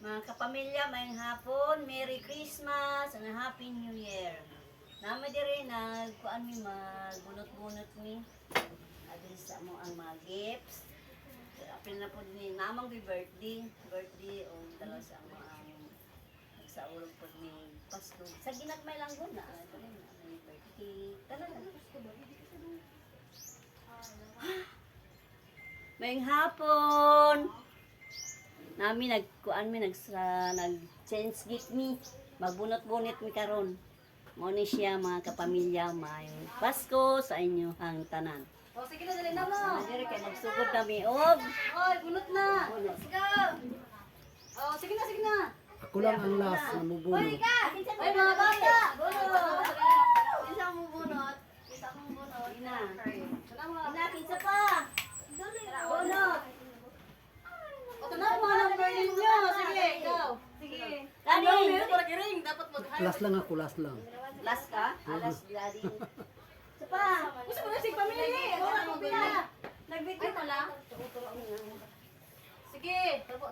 Mga kapamilya, mayang hapon, Merry Christmas and Happy New Year. Nama dire kuan mi magbunot-bunot mi. Adin sa mo ang mga gifts. Apil na po ni namang birthday o dalawa sa mga nagsaulog po ni Pasko. Sa ginagmay lang guna, ito rin na may birthday. Talaga Pasko ba? Mayang hapon. Nami nagkuan mi nag-change gift mi. Magbunot-bunot mi karon. Mo ni siya mga kapamilya may Pasko sa inyo hang tanan. O, sige na, dali na mo. Dire kay nagsugod kami og Oy, bunot na. Let's go. O, sige na. Ako lang ang last na mubunod. Oy, mga bata. Bunot. Isa mo bunot. ina. Sana mo. Ina kinsa pa? Bunot. O, tanaw mga number ninyo. Sige, ikaw. Sige. Dani, Para giring, dapat mag-hire. Last lang ako, last lang. last ka? Last daddy. Sa pa. Gusto mo na si pamilya. Wala mo pila. Nag-video ka lang. Sige. Tabo.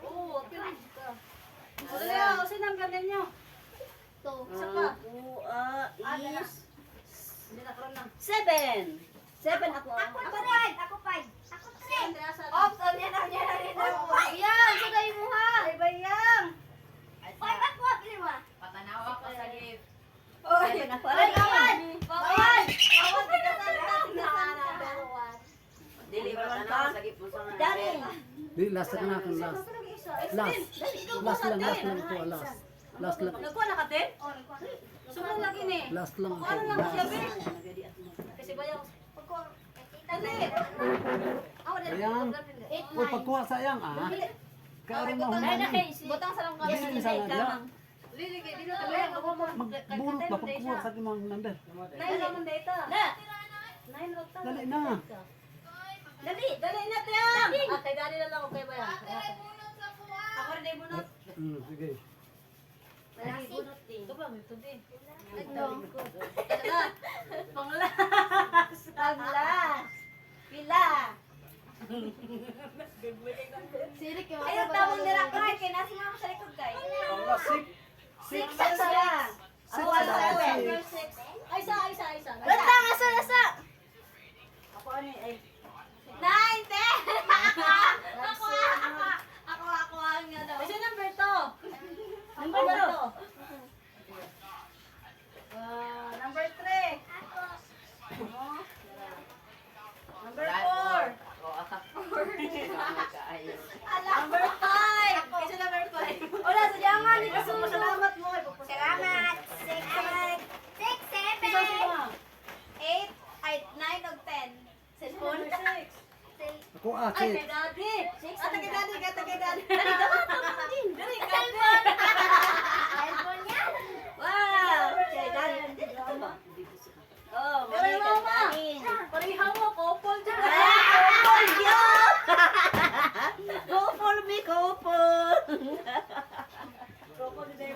Oo, pila ka. O, dali o. Sino ang ganda nyo? Ito. Isa pa. Is Hindi na karoon na. 7. 7 ako. Ako 5. Ako 3. Ops, Yan, sagay mo ha. Ay, bayang. 5 ako, pili mo. Patanawa ko sa gift. 7 ako. Ay, kawan. Bawal! Deliver man ka. Dani. Di, last na ako, last. Last lang ako, last. Last lang. Nagkuha na ka, Ten? Sumong lagi ni. Last lang ako, Ano lang siya, last. Be? Kasi bayang. Dali! Ayan. Uy, pagkuha sayang, ah. Karin mo, Butang sa lang kami. Yes, isa nga diya. Dili, dili na kami. Magbunot ba pagkuha sa imong number? Nine naman data. Nine rot ta. Dali na. Dali na, Tiang! Ah, kay Dali na lang ako kay bayang. Ako rin ay bunot. Sige. Lagi bunot din. Ito ba, ito din. Panglas. Paglas. Pila. Sirik yung Ayaw tamang nila ko ay kinasi mo sa likod kay. Panglas, 6. 6 sa lang. Ako Six. 7. Ay, isa. Lasa, lasa. Ako ano ay 9, 10. Ako ang nga daw. Kasi number to. Number to. Number 3. Number 4. Number 5. Kasi number 5. Wala, sadyangan. Ikaw mo, salamat mo. Salamat. 6, 7, 8, 9 o 10. Cellphone. Number 6. Ako, Ay, kay kay Daddy. Kay Daddy. Dali, kay Cellphone yan. Wow. Kay Dani. Oh, Pero mali mama. ka Dani. Parihaw mo, couple dyan. Couple yun! Couple me, couple!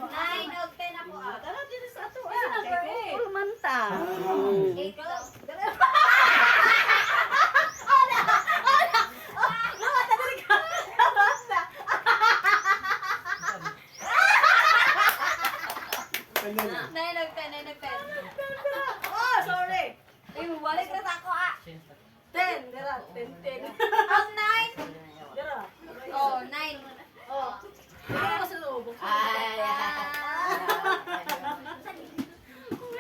9 o 10 ako. Tara din sa ato Kasi number Couple man ta. 8 daw. Ganyan. 9 o 10. Oh, sorry. Ay, balik na ako ah. 10. Dara, 10. Ang 9. Dara. Oh, 9. Oh. Ano ba sa loob?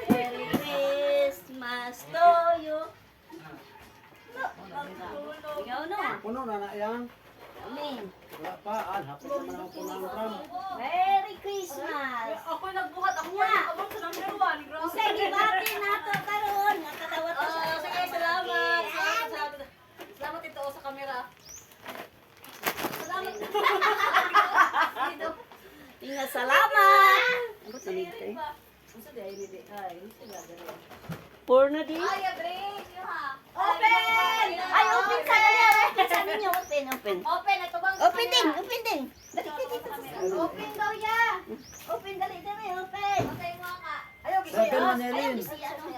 Merry Christmas to you. Ikaw no? Puno na na yan. Amen. Wala pa, hapos naman ako ng ram. Merry Christmas! Ako nagbuhat ako nga. Ako sa number 1. Grabe. Sa gibati nato karon, nakatawat ko sa Sige, salamat. Salamat ito sa camera. Salamat. Inga salamat. Ano sa nito? Gusto di ay hindi. Ay, gusto ba dali. Porno di. Ay, break nyo ha. Open! Ay, open sa dali. Open sa ninyo. Open. Open, ito bang Open din. Dali dito. Open daw ya. Open dali. Open. Okay mo ka. Ayaw, kisi. 7 na nilin.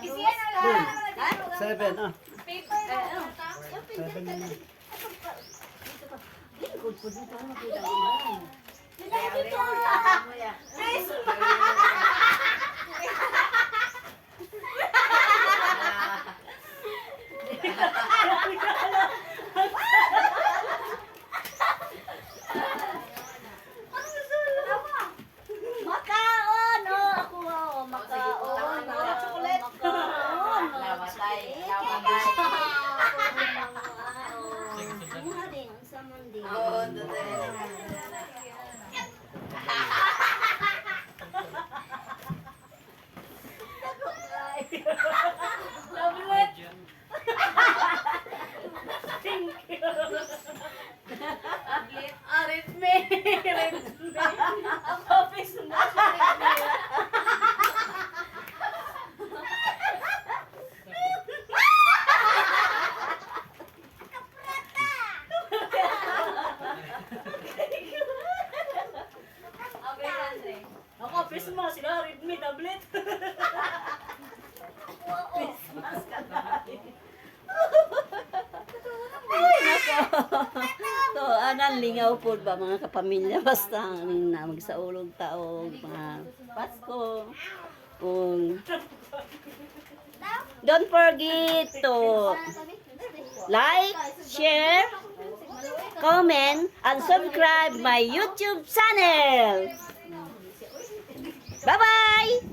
Kisiyan na lang. 7, ah. Paper na. Open dali. Seven na. Lingkod Pwede ito na kita naman. Makaon! Oh, ako oh, makaon. Chocolate. Makaon. Lawatay. Ano nga din? Ang saman din. Oo, doon. Arit me. Ang office mo siya. Okay, Andre. Ako, office mo. Sila, arit me, tablet. Christmas ka na. So, anang lingaw po ba mga kapamilya basta ang na magsaulog taog mga Pasko. Don't forget to like, share, comment, and subscribe my YouTube channel. Bye-bye!